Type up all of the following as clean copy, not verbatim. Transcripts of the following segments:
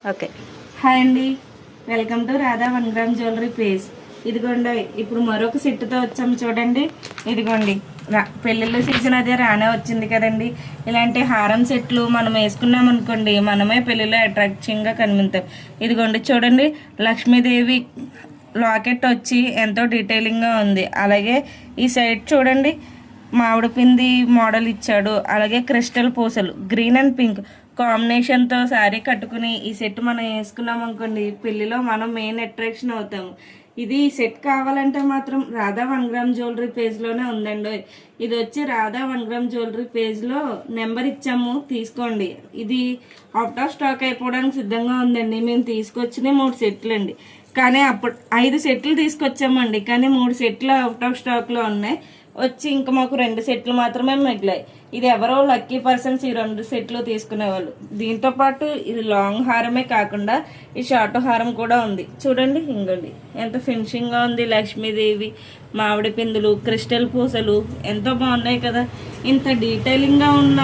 Okay. Hi అండి, welcome to Radha 1 gram jewellery page. ఇదిగోండి, ఇప్పుడు మరొక సెట్తో వచ్చాము చూడండి. ఇదిగోండి, పెళ్ళిళ్ళ సీజన్ అదే రానే వచ్చింది కదండి. ఇలాంటి హారం సెట్లు మనం వేసుకున్నాం అనుకోండి, మనమే పెళ్ళిలో అట్రాక్టివ్గా కనిపిస్తాం. ఇదిగోండి చూడండి, లక్ష్మీదేవి లాకెట్ వచ్చి ఎంతో డీటెయిలింగ్గా ఉంది. అలాగే ఈ సైడ్ చూడండి, మామిడి పిండి మోడల్ ఇచ్చాడు. అలాగే క్రిస్టల్ పూసలు గ్రీన్ అండ్ పింక్ కాంబినేషన్తో శారీ కట్టుకుని ఈ సెట్ మనం వేసుకున్నాం అనుకోండి, పెళ్ళిలో మనం మెయిన్ అట్రాక్షన్ అవుతాము. ఇది సెట్ కావాలంటే మాత్రం రాధా 1 గ్రామ్ జ్యువెలరీ పేజ్లోనే ఉందండి. ఇది వచ్చి రాధా 1 గ్రామ్ జ్యువెలరీ పేజ్లో నెంబర్ ఇచ్చాము, తీసుకోండి. ఇది అవుట్ ఆఫ్ స్టాక్ అయిపోవడానికి సిద్ధంగా ఉందండి. మేము తీసుకొచ్చినవి 3 సెట్లు అండి, కానీ అప్పుడు 5 సెట్లు తీసుకొచ్చామండి, కానీ 3 సెట్లు అవుట్ ఆఫ్ స్టాక్లో ఉన్నాయి. వచ్చి ఇంకా మాకు 2 సెట్లు మాత్రమే మిగిలాయి. ఇది ఎవరో లక్కీ పర్సన్స్ ఈ 2 సెట్లు తీసుకునేవాళ్ళు. దీంతో పాటు ఇది లాంగ్ హారమే కాకుండా ఈ షార్ట్ హారం కూడా ఉంది. చూడండి, ఇంకోండి ఎంత ఫినిషింగ్గా ఉంది. లక్ష్మీదేవి, మామిడి పిందులు, క్రిస్టల్ పూసలు ఎంతో బాగున్నాయి కదా. ఇంత డీటెయిలింగ్గా ఉన్న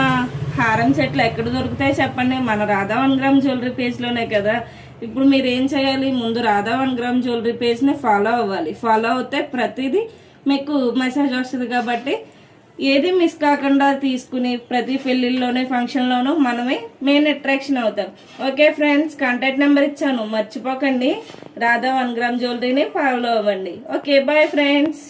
హారం సెట్లు ఎక్కడ దొరుకుతాయి చెప్పండి? మన రాధా 1 గ్రామ్ జ్యువెలరీ పేజ్లోనే కదా. ఇప్పుడు మీరు ఏం చేయాలి? ముందు రాధా 1 గ్రామ్ జ్యువెలరీ పేజ్ని ఫాలో అవ్వాలి. ఫాలో అవుతే ప్రతిదీ మీకు మెసేజ్ వస్తుంది. కాబట్టి ఏది మిస్ కాకుండా తీసుకుని ప్రతి పెళ్ళిళ్ళలోనే ఫంక్షన్లోనూ మనమే మెయిన్ అట్రాక్షన్ అవుతాం. ఓకే ఫ్రెండ్స్, కాంటాక్ట్ నెంబర్ ఇచ్చాను, మర్చిపోకండి. రాధా 1 గ్రామ్ జ్యువెలరీని ఫాలో అవ్వండి. Okay, bye friends.